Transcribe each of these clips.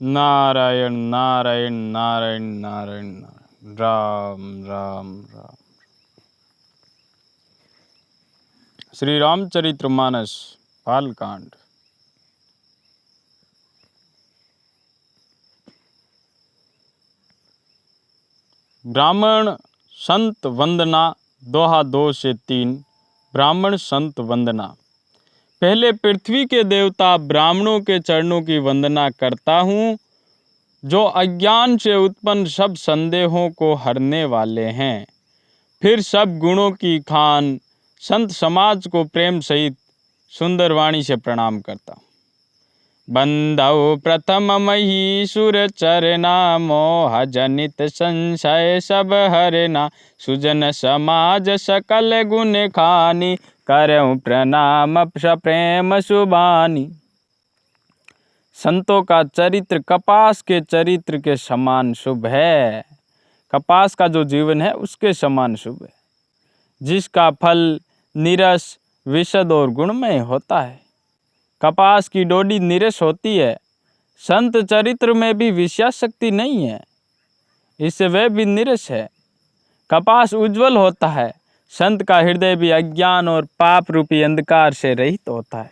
नारायण नारायण नारायण नारायण नारायण, राम राम राम। श्री रामचरितमानस बालकांड। ब्राह्मण संत वंदना, दोहा 2 से 3। ब्राह्मण संत वंदना। पहले पृथ्वी के देवता ब्राह्मणों के चरणों की वंदना करता हूँ, जो अज्ञान से उत्पन्न सब संदेहों को हरने वाले हैं। फिर सब गुणों की खान संत समाज को प्रेम सहित सुंदर वाणी से प्रणाम करता हूँ। बंधौ प्रथम महीसुर चरना, मोह जनित संशय सब हरना। सुजन समाज सकल गुण खानी, करऊं प्रणाम सप्रेम सुबानी। संतों का चरित्र कपास के चरित्र के समान शुभ है। कपास का जो जीवन है उसके समान शुभ है, जिसका फल निरस, विशद और गुणमय होता है। कपास की डोडी निरस होती है, संत चरित्र में भी विषया शक्ति नहीं है, इससे वह भी निरस है। कपास उज्जवल होता है, संत का हृदय भी अज्ञान और पाप रूपी अंधकार से रहित होता है,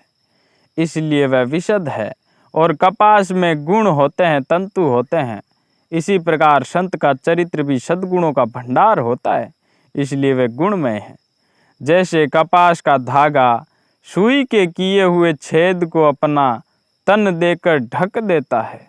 इसलिए वह विशद है। और कपास में गुण होते हैं, तंतु होते हैं। इसी प्रकार संत का चरित्र भी सद्गुणों का भंडार होता है, इसलिए वह गुणमय है। जैसे कपास का धागा सुई के किए हुए छेद को अपना तन देकर ढक देता है,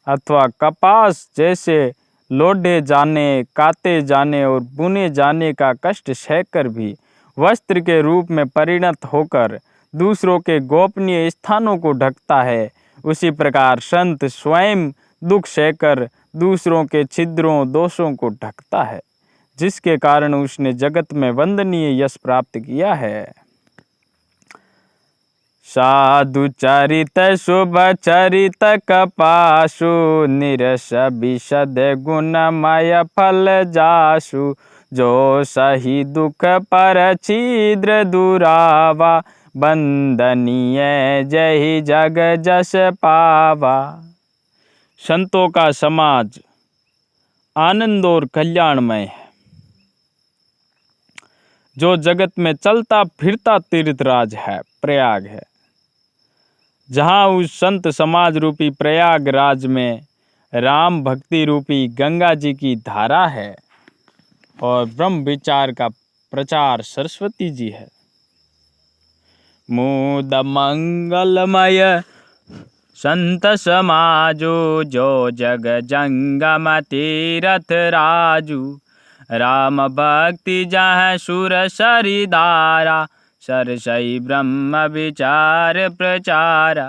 अथवा कपास जैसे लोढ़े जाने, काते जाने और बुने जाने का कष्ट सहकर भी वस्त्र के रूप में परिणत होकर दूसरों के गोपनीय स्थानों को ढकता है, उसी प्रकार संत स्वयं दुख सहकर दूसरों के छिद्रों, दोषों को ढकता है, जिसके कारण उसने जगत में वंदनीय यश प्राप्त किया है। साधु चरित शुभ चरित कपासु, निरस विशद गुणमय फल जासु। जो सही दुख पर छिद्र दुरावा, वंदनीय जय जग जस पावा। संतों का समाज आनंद और कल्याणमय है, जो जगत में चलता फिरता तीर्थराज है, प्रयाग है। जहाँ उस संत समाज रूपी प्रयागराज में राम भक्ति रूपी गंगा जी की धारा है और ब्रह्म विचार का प्रचार सरस्वती जी है। मुद मंगलमय संत समाजो, जो जग जंगम तीरथ राजू। राम भक्ति जहाँ सुर सरिदारा, सरसई ब्रह्म विचार प्रचारा।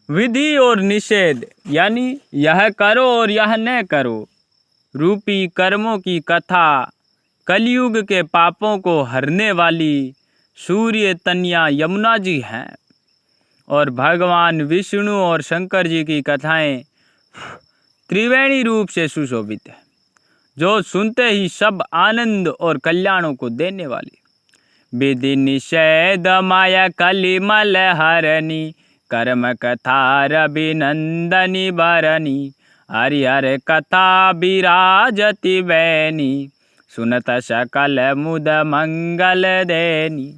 विधि और निषेध यानी यह करो और यह न करो रूपी कर्मों की कथा कलयुग के पापों को हरने वाली सूर्य तनया यमुना जी हैं, और भगवान विष्णु और शंकर जी की कथाएं त्रिवेणी रूप से सुशोभित है, जो सुनते ही सब आनंद और कल्याणों को देने वाली। विधि निषेध माया कलिमल हरनी, कर्म कथा रविनंदनी भरनी। हरिहर कथा विराजति बैनी, सुनत सकल मुद मंगल देनी।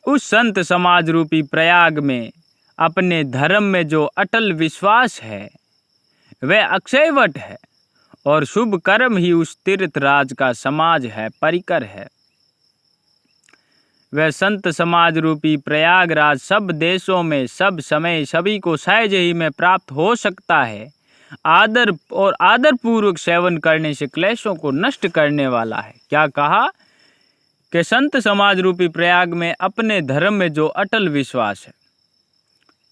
उस संत समाज रूपी प्रयाग में अपने धर्म में जो अटल विश्वास है, वह अक्षयवट है, और शुभ कर्म ही उस तीर्थराज का समाज है, परिकर है। वह संत समाज रूपी प्रयागराज सब देशों में सब समय सभी को सहज ही में प्राप्त हो सकता है। आदर और आदर पूर्वक सेवन करने से क्लेशों को नष्ट करने वाला है। क्या कहा कि संत समाज रूपी प्रयाग में अपने धर्म में जो अटल विश्वास है,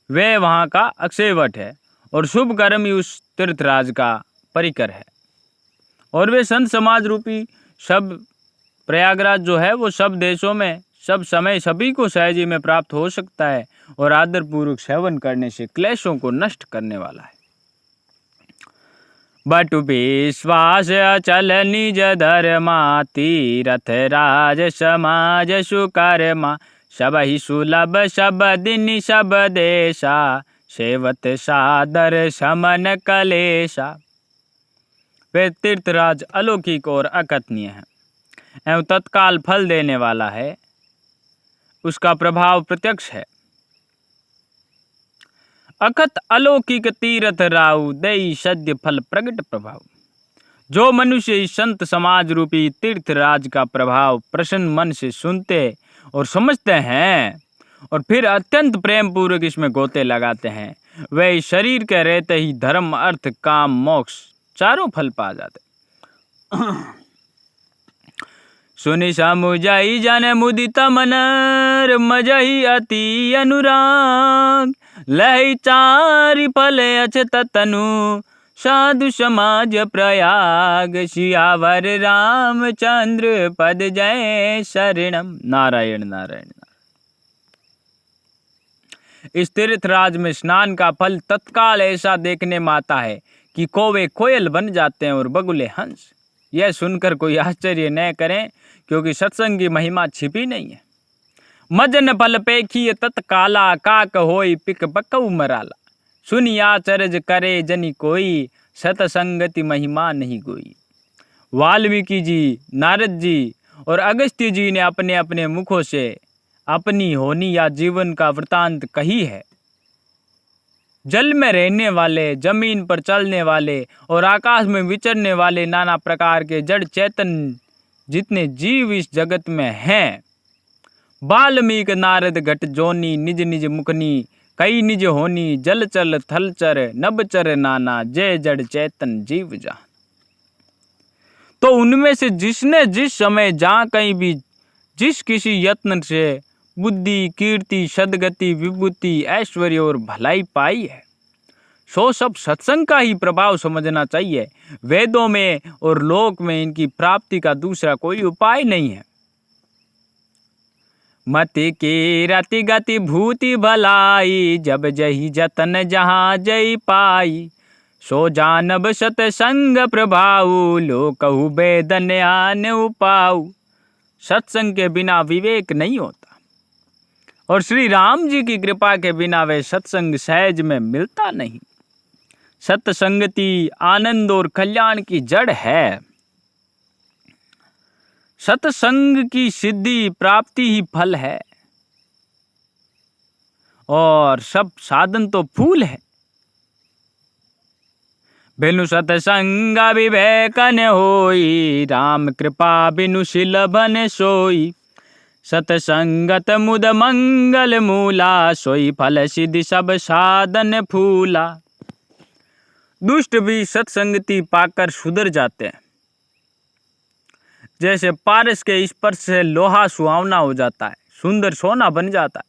वह वहाँ का अक्षयवट है, और शुभ कर्म ही उस तीर्थराज का परिकर है। और वे संत समाज रूपी सब प्रयागराज जो है वो सब देशों में सब समय सभी को सहजी में प्राप्त हो सकता है, और आदर पूर्वक सेवन करने से क्लेशों को नष्ट करने वाला है। बटु विश्वास अचल निज धर्मा, तीरथ राज समाज सुकर्मा। सब ही सुलभ सब दिन सब देशा, सेवत सादर समन कलेशा। वे तीर्थराज अलौकिक और अकथनीय है एवं तत्काल फल देने वाला है, उसका प्रभाव प्रत्यक्ष है। अकथ अलौकिक तीर्थ राउ दई सद्य फल प्रगट प्रभाव। जो मनुष्य इस संत समाज रूपी तीर्थराज का प्रभाव प्रसन्न मन से सुनते और समझते हैं और फिर अत्यंत प्रेम पूर्वक इसमें गोते लगाते हैं, वे इस शरीर के रहते ही धर्म अर्थ काम मोक्ष चारों फल पा जाते। सुनि समुझई जन मुदित मनर मजहि अति अनुराग। लहि चारि फल अछत तनु साधु समाज प्रयाग। सियावर रामचंद्र पद जय शरणम। नारायण नारायण। इस तीर्थराज में स्नान का फल तत्काल ऐसा देखने में आता है कि कौवे कोयल बन जाते हैं और बगुले हंस। यह सुनकर कोई आश्चर्य न करें, क्योंकि सत्संग की महिमा छिपी नहीं है। मजन फल पेखी तत्काला काक होई पिक बकऊ मराला। सुनिया चरज करे जनि कोई सतसंगति महिमा नहीं गोई। वाल्मीकि जी, नारद जी और अगस्त्य जी ने अपने अपने मुखों से अपनी होनी या जीवन का वृतांत कही है। जल में रहने वाले, जमीन पर चलने वाले और आकाश में विचरने वाले नाना प्रकार के जड़ चेतन जितने जीव इस जगत में हैं, वाल्मीक नारद घट जोनी निज निज मुखनी कई निज होनी। जल चल थल चर नभचर नाना जय जड़ चेतन जीव जहां। तो उनमें से जिसने जिस समय जहाँ कहीं भी जिस किसी यत्न से बुद्धि कीर्ति सदगति विभूति ऐश्वर्य और भलाई पाई है, सो सब सत्संग का ही प्रभाव समझना चाहिए। वेदों में और लोक में इनकी प्राप्ति का दूसरा कोई उपाय नहीं है। मति की रति गति भूति भलाई। जब जही जतन जहाँ जय पाई। सो जानब सतसंग प्रभाऊ। लोकहु वेदन आन उपाऊ। सत्संग के बिना विवेक नहीं होता और श्री राम जी की कृपा के बिना वे सत्संग सहज में मिलता नहीं। सत्संगति आनंद और कल्याण की जड़ है। सत्संग की सिद्धि प्राप्ति ही फल है और सब साधन तो फूल है। बिनु सत्संग विवेकन होई। राम कृपा बिनु सिलभन सोई। सतसंगत मुद मंगल मूला। सोई फल सिद्धि सब साधन फूला। दुष्ट भी सत्संगति पाकर सुधर जाते हैं। जैसे पारस के स्पर्श से लोहा सुहावना हो जाता है, सुंदर सोना बन जाता है,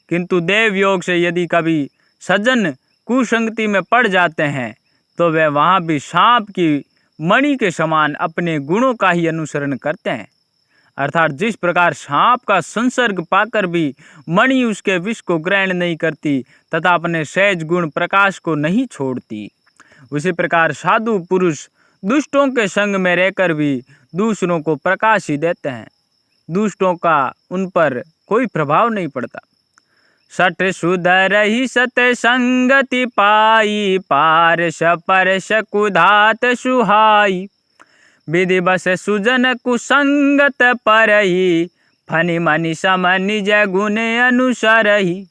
किंतु देव योग से यदि कभी सज्जन कुसंगति में पड़ जाते हैं तो वे वहाँ भी सांप की मणि के समान अपने गुणों का ही अनुसरण करते हैं। अर्थात जिस प्रकार सांप का संसर्ग पाकर भी मणि उसके विष को ग्रहण नहीं करती तथा अपने सहज गुण प्रकाश को नहीं छोड़ती, उसी प्रकार साधु पुरुष दुष्टों के संग में रहकर भी दूसरों को प्रकाश ही देते हैं। दुष्टों का उन पर कोई प्रभाव नहीं पड़ता। सठ सुधर ही सतसंगति पाई। पारस परस कुधात सुहाई। विधि बस सुजन कुसंगत परही। फनि मनि सम निज गुण अनुसरही।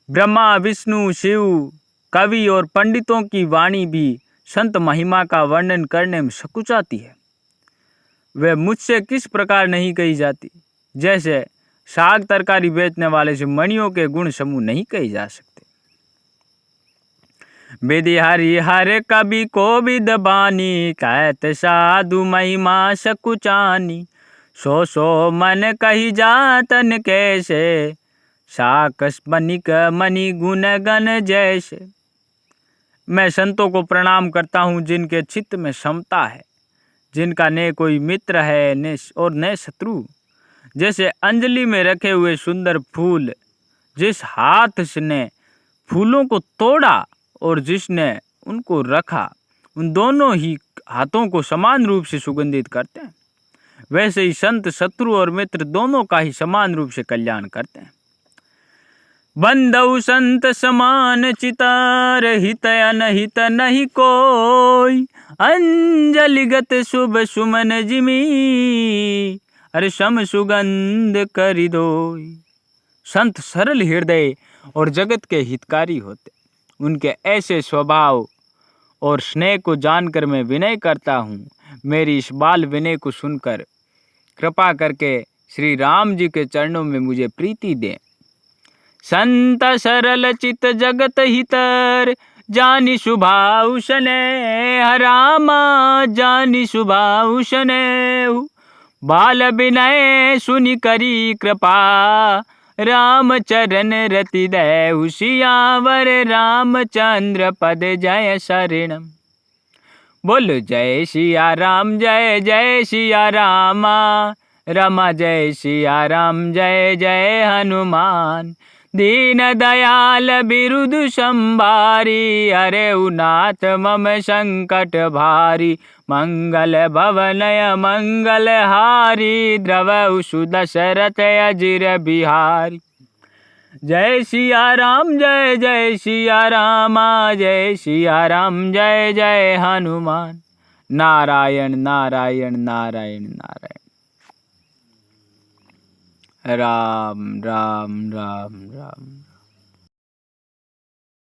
ब्रह्मा विष्णु शिव कवि और पंडितों की वाणी भी संत महिमा का वर्णन करने में सकुचाती है। वे मुझसे किस प्रकार नहीं कही जाती, जैसे साग तरकारी बेचने वाले से मणियों के गुण समूह नहीं कही जा सकते। विधि हरि हर कवि को विद बानी। कहत साधु महिमा सकुचानी। सो सो मन कही जातन कैसे। साकस बनिक मणि गुण गण जैसे। मैं संतों को प्रणाम करता हूँ जिनके चित्त में समता है, जिनका न कोई मित्र है न शत्रु। जैसे अंजलि में रखे हुए सुंदर फूल, जिस हाथ ने फूलों को तोड़ा और जिसने उनको रखा, उन दोनों ही हाथों को समान रूप से सुगंधित करते हैं, वैसे ही संत शत्रु और मित्र दोनों का ही समान रूप से कल्याण करते हैं। बंधु संत समान चितार, हित अनहित नहीं कोई, अंजलिगत शुभ सुमन जिमी, अरे सम सुगंध करि दोई। संत सरल हृदय और जगत के हितकारी होते, उनके ऐसे स्वभाव और स्नेह को जानकर मैं विनय करता हूँ। मेरी इस बाल विनय को सुनकर कृपा करके श्री राम जी के चरणों में मुझे प्रीति दें। संत सरल चित जगत हितर, जानि सुभाउ स्नेह रामा, जानि सुभाउ स्नेह। बाल विनय सुनि करी कृपा, राम चरण रति दयु सियावर, रामचंद्र पद जय शरणम। बोलो जय सिया राम, जय जय सिया रामा, रमा जय सिया राम, जय जय हनुमान। दीन दयाल बिरुदु संभारी, अरे उनाथ मम संकट भारी। मंगल भवनय मंगल हारी, द्रवहु सुदशरथ अजिर बिहारी। जय सिया राम, जय जय सिया रामा, जय सिया राम, जय जय हनुमान। नारायण नारायण नारायण नारायण। राम राम राम राम।